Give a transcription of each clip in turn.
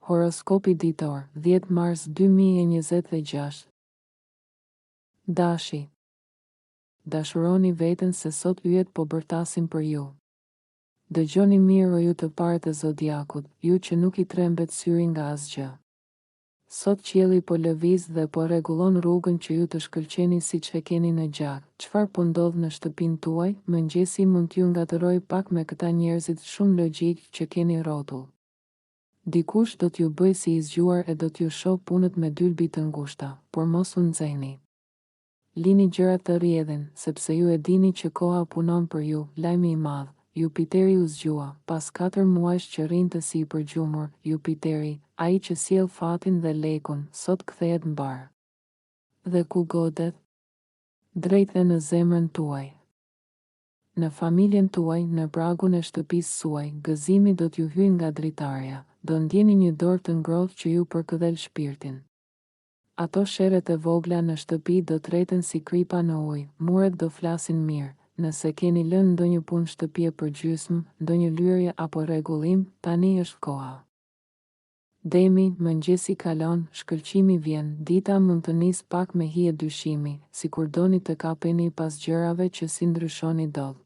Horoskopi ditor, 10 mars 2026. Dashi. Dashuroni veten se sot yjet po bërtasin për ju. Dëgjoni mirë o ju të parët e zodiakut, ju që nuk i trembet syri nga asgjë. Sot qielli po lëviz dhe po rregullon rrugën që ju të shkëlqeni siç e keni në gjak. Çfarë po ndodh në shtëpinë tuaj? Mëngjesi mund t'ju ngatëroj pak me këta njerëzit shumë logjik që keni rrotull. Dikush do t'ju bëj si i zgjuar e do t'ju shoh punët me dylbi të ngushta, por mos u nxehni. Lini gjërat të rrjedhin, sepse ju e dini që koha punon për ju. Lajmi i madh, Jupiteri u zgjua, pas 4 muajsh që rrinte si i përgjumur. Jupiteri, ai që sjell fatin dhe lekun, sot kthehet mbar. Dhe ku godet? Drejt në zemrën tuaj. Në familjen tuaj, në pragun e shtëpisë suaj, gëzimi do t'ju hyjë nga dritarja, do ndjeni një dorë të ngrohtë që ju përkëdhel shpirtin. Ato sherret e vogla në shtëpi do treten si kripa në ujë, muret do flasin mirë. Nëse keni lënë ndonjë punë shtëpie për gjysmë, ndonjë lyrje apo rregullim, tani është koha. Demi, mëngjesi kalon, shkëlqimi vjen, dita mund të nis pak me hije dyshimi, sikur doni të kapeni pas gjërave që si ndryshoni dot.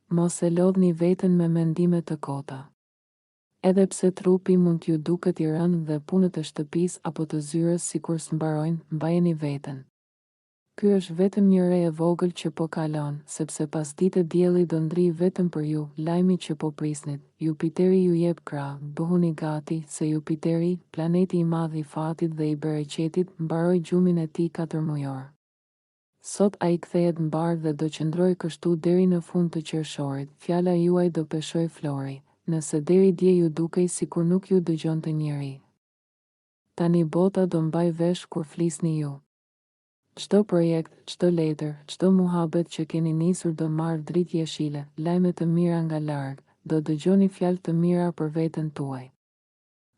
Mos e lodhni veten me mendime të kota. Edhe pse trupi mund t'ju duket i rënd dhe punët e shtëpisë apo të zyrës sikur s'mbarojnë, mbajeni veten. Ky është vetëm një re e vogël që po kalon, sepse pas ditë dielli do ndrijë vetëm për ju, lajmi që po prisnit. Jupiteri ju jep krah, bëhuni gati, se Jupiteri, planeti i madh i fatit dhe i bereqetit, mbaroi gjumin e tij 4 mujor. Sot ai kthehet mbar dhe do qëndrojë kështu deri në fund të qershorit. Fjala juaj do peshoj flori, nëse deri dje ju dukej sikur nuk ju dëgjonte njeri. Tani bota do mbaj vesh kur flisni ju. Çdo projekt, çdo letër, çdo muhabet që keni nisur do marrë dritë jeshile, lajme të mira nga larg, do dëgjoni fjalë të mira për veten tuaj.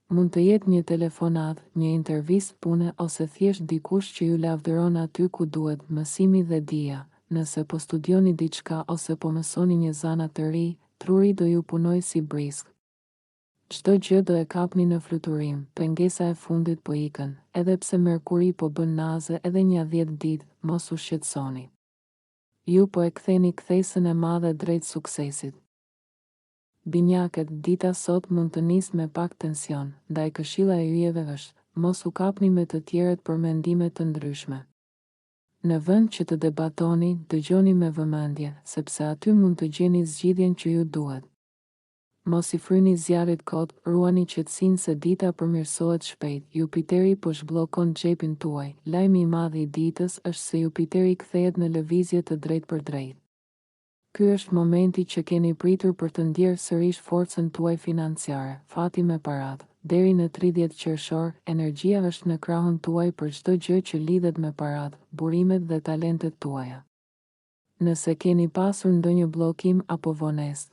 Mund të jetë një telefonat, një intervistë pune ose thjesht dikush që ju lavdëron aty ku duhet, mësimi dhe dija. Nëse po studioni diçka ose po mësoni një zanat të ri, truri do ju punoj si brisk. Çdo gjë do e kapni në fluturim, pengesa e fundit po ikën, edhe pse Merkuri po bën naze edhe një 10 ditë, mos u shqetësoni. Ju po e ktheni kthesën e madhe drejt suksesit. Binjakët, dita sot mund të nisë me pak tension, ndaj këshilla e yjeve është, mos u kapni me të tjerët për mendime të ndryshme. Në vend që të debatoni, dëgjoni me vëmendje, sepse aty mund të gjeni zgjidhjen që ju duhet. Mos i fryni zjarrit kot, ruani qetësinë se dita përmirësohet shpejt. Jupiteri po zhbllokon xhepin tuaj. Lajmi i madh i ditës është se Jupiteri kthehet në lëvizje të drejtë për drejtë. Ky është momenti që keni pritur për të ndjerë sërish forcën tuaj financiare, fati me paratë. Deri në 30 qershor, energjia është në krahun tuaj për çdo gjë që lidhet me paratë, burimet dhe talentet tuaja. Nëse keni pasur ndonjë bllokim apo vonesë,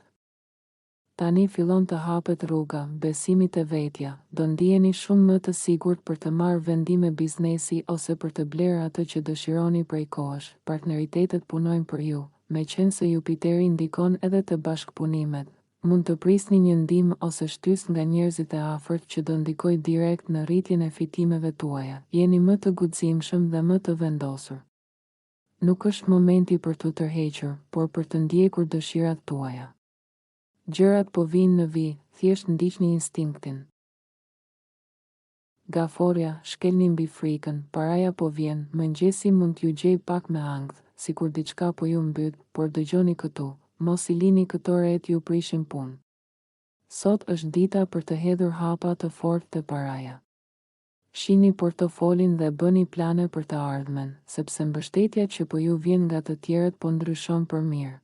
tani fillon të hapet rruga, besimit e vetja, do ndiheni shumë më të sigurt për të marrë vendime biznesi ose për të blerë atë që dëshironi prej kohësh. Partneritetet punojnë për ju, meqense Jupiteri ndikon edhe te bashkëpunimet. Mund të prisni një ndihmë ose shtys nga njerëzit e afërt që do ndikojë direkt në rritjen e fitimeve tuaja. Jeni më të guximshëm dhe më të vendosur. Nuk është momenti për t'u tërhequr, por për të ndjekur dëshirat tuaja. Gjërat po vinë në vi, thjesht ndiqni instinktin. Gaforja, shkelni mbi frikën, paraja po vjen, mëngjesi mund t'ju gjej pak me ankth, sikur diçka po ju mbyt, por dëgjoni këtu, mos i lini këto ret ju prishin punë. Sot është dita për të hedhur hapa të fortë te paraja. Shihni portofolin dhe bëni plane për të ardhmen, sepse mbështetja që po ju vjen nga të tjerët po ndryshon për mirë.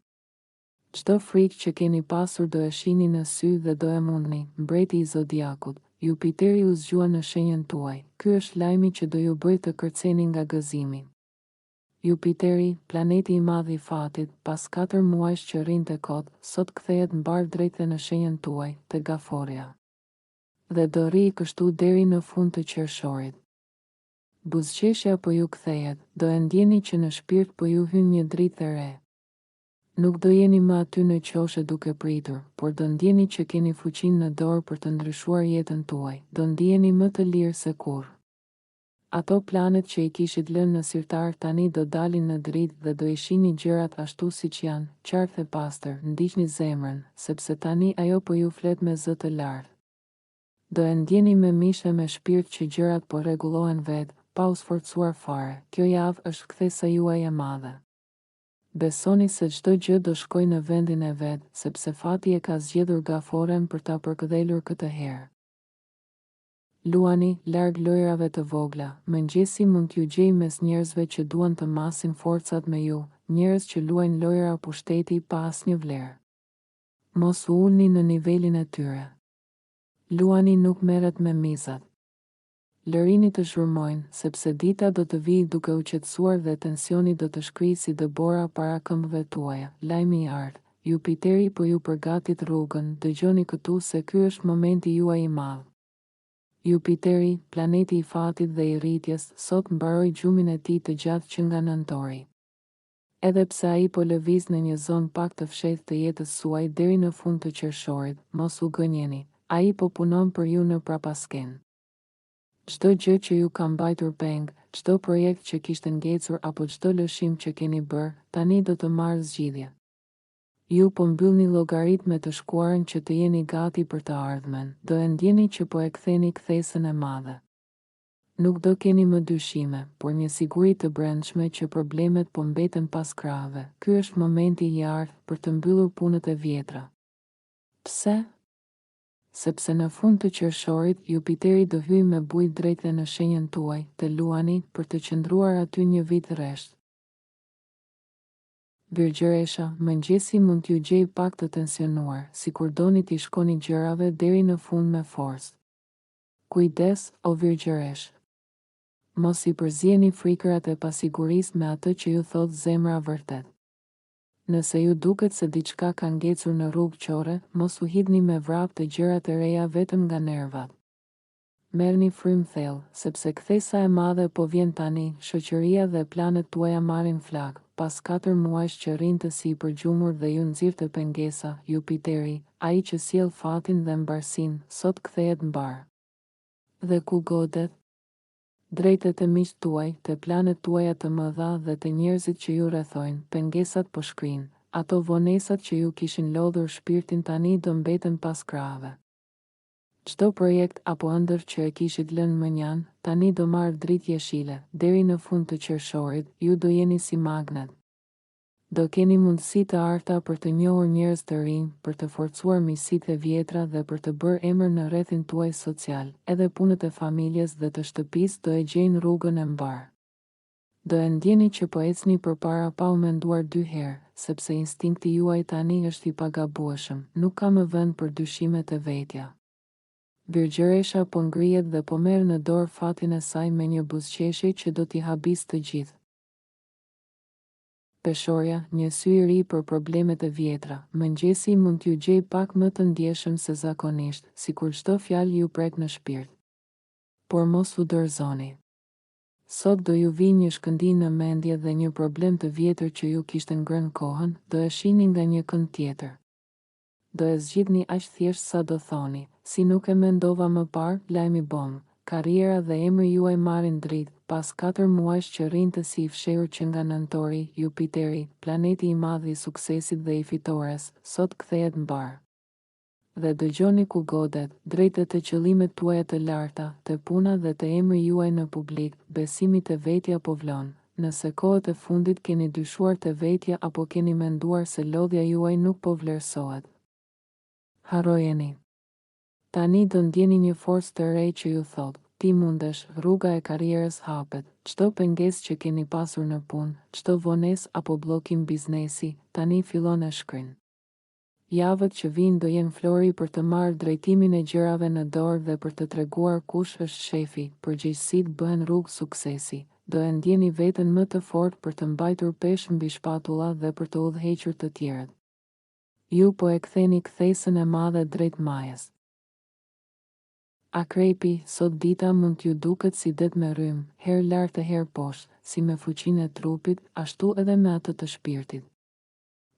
Çdo frikë që keni pasur do e shihni në sy dhe do e mundni. Mbreti i zodiakut, Jupiteri u zgjua në shenjën tuaj. Ky është lajmi që do ju bëjë të kërceni nga gëzimi. Jupiteri, planeti i madh i fatit, pas 4 muajsh që rrinte kot, sot kthehet mbar drejt në shenjën tuaj, te Gaforja. Dhe do rrijë kështu deri në fund të qershorit. Buzëqeshja po ju kthehet, do e ndjeni që në shpirt po ju hyn një dritë e re. Nuk do jeni më aty në qoshe duke pritur, por do ndjeni që keni fuqinë në dorë për të ndryshuar jetën tuaj, do ndjeni më të lirë se kurrë. Ato planet që i kishit lënë në sirtar tani do dalin në dritë dhe do i shihni gjërat ashtu siç janë, qartë e pastër, ndiqni zemrën, sepse tani ajo po ju flet me zë të lartë. Do e ndjeni me mishë e me shpirt që gjërat po rregullohen vetë, pa u sforcuar fare. Kjo javë është kthesa juaj e madhe. Besoni se çdo gjë do shkojë në vendin e vet, sepse fati e ka zgjedhur gaforen për ta përkëdhelur këtë herë. Luani larg lojrave të vogla. Mëngjesi mund t'ju gjej mes njerëzve që duan të masin forcat me ju, njerëz që luajnë lojra pushteti pa asnjë vlerë. Mos u ulni në nivelin e tyre. Luani nuk merret me mizat. Lërini të zhurmojnë, sepse dita do të vijë duke u qetësuar dhe tensioni do të shkrijë si dëbora para këmbëve tuaja. Lajmi i ardh. Jupiteri po ju përgatit rrugën, dëgjoni këtu se ky është momenti juaj i madh. Jupiteri, planeti i fatit dhe i rritjes, sot mbaroi gjumin e tij të gjatë që nga nëntori. Edhe pse ai po lëviz në një zonë pak të fshehtë të jetës suaj deri në fund të qershorit, mos u gënjeni, ai po punon për ju në prapaskenë. Çdo gjë që ju ka mbajtur peng, çdo projekt që kishte ngecur apo çdo lëshim që keni bërë, tani do të marrë zgjidhje. Ju po mbyllni llogaritme të shkuarën që të jeni gati për të ardhmen, do e ndjeni që po e ktheni kthesën e madhe. Nuk do keni më dyshime, por një siguri të brendshme që problemet po mbeten pas krahave. Ky është momenti i ardhur për të mbyllur punët e vjetra. Pse? Sepse në fund të qershorit, Jupiteri do hyjë me bujë drejtë në shenjën tuaj, të Luani, për të qëndruar aty një vit rresht. Virgjëresha, mëngjesi mund t'ju gjej pak të tensionuar, sikur doni t'i shkoni gjërave deri në fund me forcë. Kujdes, o virgjëresh. Mos i përzieni frikërat e pasigurisë me atë që ju thot zemra vërtet. Nëse ju duket se diçka ka ngecur në rrugë qore, mos u hidhni me vrap të gjërat e reja vetëm nga nervat. Merrni frym thellë, sepse kthesa e madhe po vjen tani, shoqëria dhe planet tuaja marrin flak. Pas 4 muajsh që rrinë të si përgjumur dhe ju nxirrte pengesa, Jupiteri, ai që sjell fatin dhe mbarsinë, sot kthehet mbar. Dhe ku godet? Drejtet e miqtë tuaj, të planet tuaja të mëdha dhe të njerëzit që ju rrethojnë, pengesat po shkrinë, ato vonesat që ju kishin lodhur shpirtin tani do mbeten pas krahave. Çdo projekt apo ëndër që e kishit lënë mënjan, tani do marrë dritë jeshile, deri në fund të qershorit, ju do jeni si magnet. Do keni mundësi të arta për të njohur njerëz të rinj, për të forcuar miqësitë e vjetra dhe për të bërë emër në rrethin tuaj social. Edhe punët e familjes dhe të shtëpisë do e gjejnë rrugën e mbar. Do e ndjeni që po ecni përpara pa u menduar 2 herë, sepse instinkti juaj tani është i pagabueshëm, nuk ka më vend për dyshimet e vetja. Virgjëresha po ngrihet dhe po merr në dorë fatin e saj me një buzëqeshje që do t'i habis të gjithë. Peshorja, një sy i ri për problemet e vjetra. Mëngjesi mund t'ju gjej pak më të ndjeshëm se zakonisht, sikur çdo fjalë ju prek në shpirt. Por mos u dorëzoni. Sot do ju vijë një shkëndijë në mendje dhe një problem të vjetër që ju kishte ngrënë kohën, do e shihni nga një kënd tjetër. Do e zgjidhni aq thjesht sa do thoni, si nuk e mendova më parë, lajmi bom. Karriera dhe emri juaj marrin dritë, pas 4 muajsh që rrinë të si i fshehur që nga nëntori, Jupiteri, planeti i madh i suksesit dhe i fitores, sot kthehet mbar. Dhe dëgjoni ku godet, drejtet e qëllimet tuaja të larta, të puna dhe të emri juaj në publik, besimi te vetja po vlon. Nëse kohët e fundit keni dyshuar te vetja apo keni menduar se lodhja juaj nuk po vlerësohet, harrojeni. Tani do ndjeni një forcë të re që ju thot, ti mundesh, rruga e karrierës hapet, çdo pengesë që keni pasur në punë, çdo vonesë apo bllokim biznesi, tani fillon e shkrin. Javët që vijnë do jenë flori për të marrë drejtimin e gjërave në dorë dhe për të treguar kush është shefi, përgjegjësitë bëhen rrugë suksesi, do e ndjeni veten më të fortë për të mbajtur peshë mbi shpatulla dhe për të udhëhequr të tjerët. Ju po e ktheni kthesën e madhe drejt majës. Akrepi, sot dita mund t'ju duket si det me rrymë, herë lart e herë poshtë, si me fuqinë e trupit, ashtu edhe me atë të shpirtit.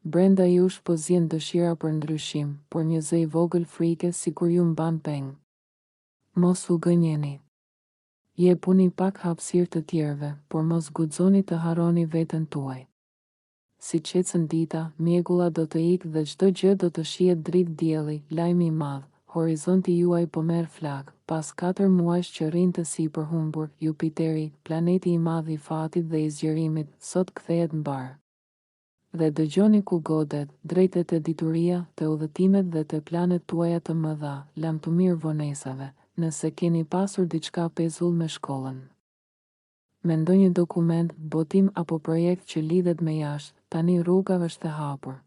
Brenda jush po zjen dëshira për ndryshim, por një zë i vogël frike si kur ju mban peng. Mos u gënjeni. Jepuni pak hapësirë të tjerëve, por mos guxoni të harroni veten tuaj. Si qetën dita, mjegulla do të ikë dhe çdo gjë do të shihet dritë dielli, lajmi i madh. Horizonti juaj po merr flak, pas 4 muajsh që rrin të sipërhumbur, Jupiteri, planeti i madh i fatit dhe i zgjerimit, sot kthehet mbar. Dhe dëgjoni ku godet, drejt te dituria, te udhëtimet dhe te planet tuaja të mëdha, lam të mirë vonesave, nëse keni pasur diçka pezull me shkollën. Me ndonjë dokument, botim apo projekt që lidhet me jashtë, tani rruga është e hapur.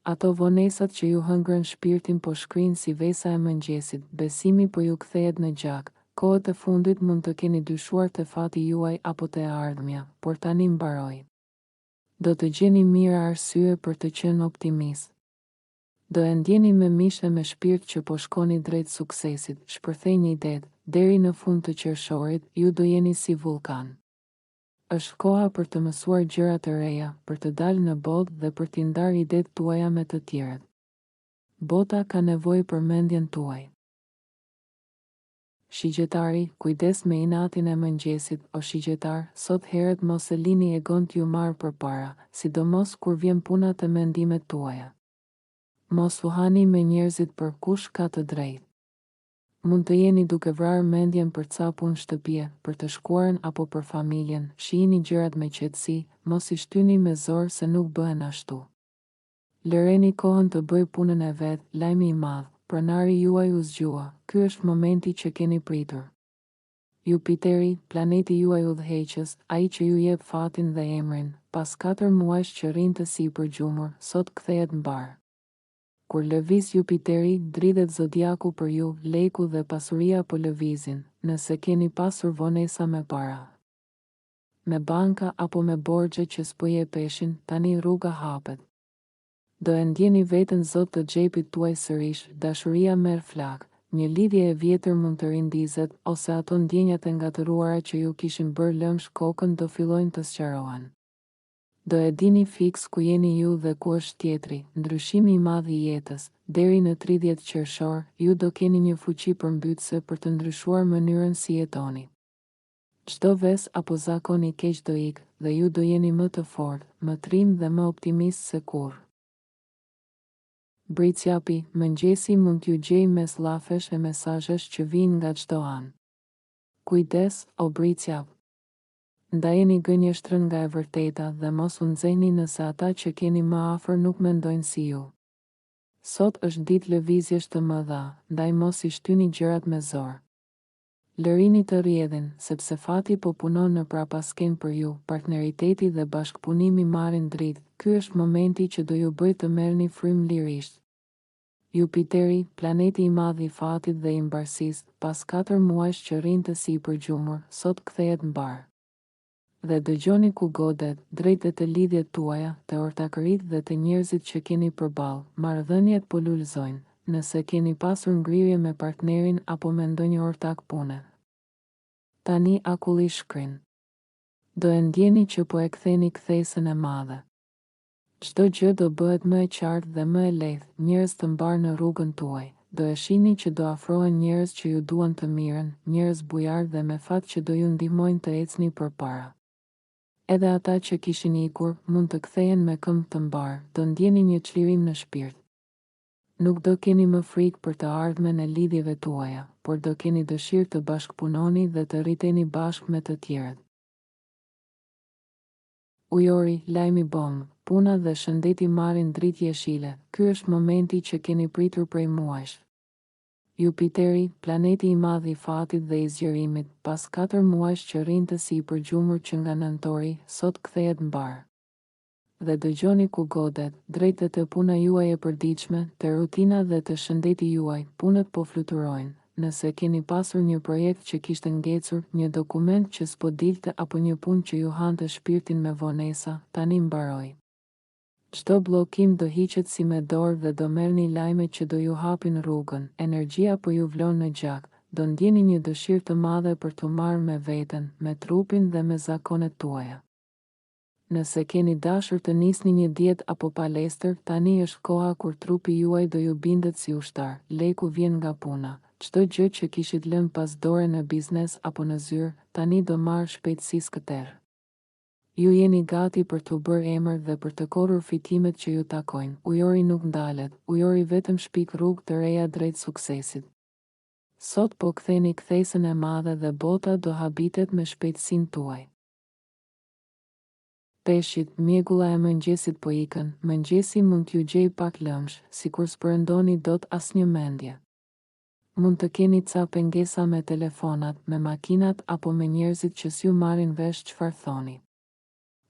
Ato vonesat që ju hëngrën shpirtin po shkrin si vesa e mëngjesit, besimi po ju kthehet në gjak, kohët e fundit mund të keni dyshuar te fati juaj apo te ardhmja, por tani mbaroi. Do të gjeni mirë arsye për të qenë optimist. Do e ndjeni me mishe me shpirt që po shkoni drejt suksesit, shpërthejni det, deri në fund të qershorit, ju do jeni si vulkan. Është koha për të mësuar gjëra të reja, për të dalë në botë dhe për t'i ndarë idetë tuaja me të tjerët. Bota ka nevojë për mendjen tuaj. Shigjetari, kujdes me inatin e mëngjesit, o shigjetar, sot herët mos e lini egon t'ju marrë përpara, sidomos kur vjen puna te mendimet tuaja. Mos u hani me njerëzit për kush ka të drejtë. Mund të jeni duke vrarë mendjen për ca punë shtëpie, për të shkuarën apo për familjen, shihni gjërat me qetësi, mos i shtyni me zor se nuk bëhen ashtu. Lëreni kohën të bëj punën e vet, lajmi i madh, pronari juaj u zgjua, ky është momenti që keni pritur. Jupiteri, planeti juaj udhëheqës, ai që ju jep fatin dhe emrin, pas 4 muajsh që rrin të sipërgjumur, sot kthehet mbar. Kur lëviz Jupiteri, dridhet zodiaku për ju, leku dhe pasuria po lëvizin, nëse keni pasur vonesa me para. Me banka apo me borxhe që s'po jepeshin, tani rruga hapet. Do e ndjeni veten zot të xhepit tuaj sërish, dashuria merr flak, një lidhje e vjetër mund të rindizet, ose ato ndjenjat e ngatëruara që ju kishin bërë lëmsh kokën do fillojnë të sqarohen. Do e dini fiks ku jeni ju dhe ku është tjetri, ndryshimi i madh i jetës, deri në 30 qershor, ju do keni një fuqi përmbytëse për të ndryshuar mënyrën si jetoni. Çdo ves apo zakon i keq do ikë, dhe ju do jeni më të fortë, më trim dhe më optimist se kurrë. Bricjapi, mëngjesi mund t'ju gjej mes llafesh e mesazhesh që vijnë nga çdo anë. Kujdes, o bricjap. Ndajeni gënjeshtrën nga e vërteta dhe mos u nxehni nëse ata që keni më afër nuk mendojnë si ju. Sot është ditë lëvizjesh të mëdha, ndaj mos i shtyni gjërat me zor. Lërini të rrjedhin, sepse fati po punon në prapaskenë për ju, partneriteti dhe bashkëpunimi marrin dritë, ky është momenti që do ju bëjë të merrni frymë lirisht. Jupiteri, planeti i madh i fatit dhe i mbarsisë, pas 4 muajsh që rrin të sipërgjumur, sot kthehet mbar. Dhe dëgjoni ku godet, drejt e të lidhjet tuaja, të ortakërit dhe të njerëzit që keni përballë, marrëdhëniet po lulëzojnë, nëse keni pasur ngrirje me partnerin apo me ndonjë ortak pune. Tani akulli shkrin. Do e ndjeni që po e ktheni kthesën e madhe. Çdo gjë do bëhet më e qartë dhe më e lehtë, njerëz të mbar në rrugën tuaj. Do e shihni që do afrohen njerëz që ju duan të mirën, njerëz bujar dhe me fat që do ju ndihmojnë të ecni përpara. Edhe ata që kishin ikur mund të kthehen me këmbë të mbar, do ndjeni një çlirim në shpirt. Nuk do keni më frikë për të ardhmen e lidhjeve tuaja, por do keni dëshirë të bashkëpunoni dhe të rriteni bashkë me të tjerët. Ujori, lajmi bombë, puna dhe shëndeti marrin dritë jeshile, ky është momenti që keni pritur prej muajsh. Jupiteri, planeti i madh i fatit dhe i zgjerimit, pas 4 muajsh që rrin të sipërgjumur që nga nëntori, sot kthehet mbar. Dhe dëgjoni ku godet, drejt e të puna juaj e përditshme, të rutina dhe të shëndeti juaj, punët po fluturojnë. Nëse keni pasur një projekt që kishte ngecur, një dokument që s'po dilte apo një punë që ju hante shpirtin me vonesa, tani mbaroi. Çdo bllokim do hiqet si me dorë dhe do merrni lajme që do ju hapin rrugën, energjia po ju vlon në gjak, do ndjeni një dëshirë të madhe për t'u marrë me veten, me trupin dhe me zakonet tuaja. Nëse keni dashur të nisni një dietë apo palestër, tani është koha kur trupi juaj do ju bindet si ushtar. Leku vjen nga puna. Çdo gjë që kishit lënë pas dore në biznes apo në zyrë, tani do marrë shpejtësi skëter. Ju jeni gati për të bërë emër dhe për të korrur fitimet që ju takojnë. Ujori nuk ndalet, ujori vetëm shpik rrugë të reja drejt suksesit. Sot po ktheni kthesën e madhe dhe bota do habitet me shpejtësinë tuaj. Peshqit, mjegulla e mëngjesit po ikën, mëngjesi mund t'ju gjej pak lëmsh, sikur s'përëndoni dot asnjë mendje. Mund të keni ca pengesa me telefonat, me makinat apo me njerëzit që s'ju marrin vesh çfarë thoni.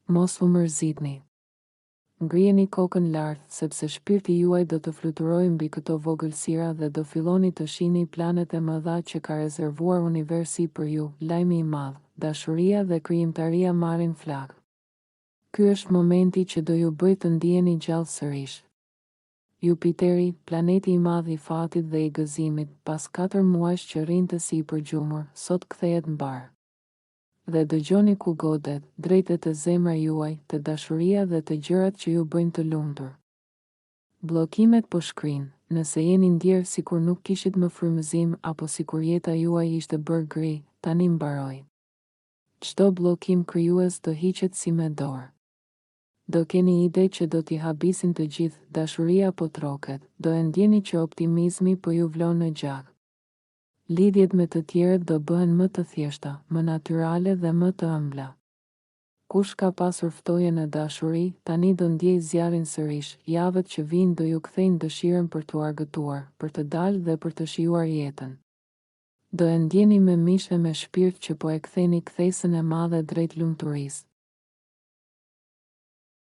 Mos u mërzitni. Ngrijeni kokën lart, sepse shpirti juaj do të fluturojë mbi këto vogëlsira dhe do filloni të shihni planet e mëdha që ka rezervuar universi për ju. Lajmi i madh, dashuria dhe krijimtaria marrin flak. Ky është momenti që do ju bëjë të ndiheni gjallë sërish. Jupiteri, planeti i madh i fatit dhe i gëzimit, pas 4 muajsh që rrinte si i përgjumur, sot kthehet mbar. Dhe dëgjoni ku godet, drejtet e zemra juaj, të dashuria dhe të gjërat që ju bëjnë të lumtur. Bllokimet po shkrin, nëse jeni ndjerë sikur nuk kishit më frymëzim apo sikur jeta juaj ishte bërë gri, tani mbaroi. Çdo bllokim krijues do hiqet si me dorë. Do keni ide që do t'i habisin të gjithë, dashuria po troket, do e ndjeni që optimizmi po ju vlon në gjak. Lidhjet me të tjerët do bëhen më të thjeshta, më natyrale dhe më të ëmbla. Kush ka pasur ftoje në dashuri, tani do ndjej zjarrin sërish. Javët që vijnë do ju kthejnë dëshirën për t'u argëtuar, për të dalë dhe për të shijuar jetën. Do e ndjeni me mishë e me shpirt që po e ktheni kthesën e madhe drejt lumturisë.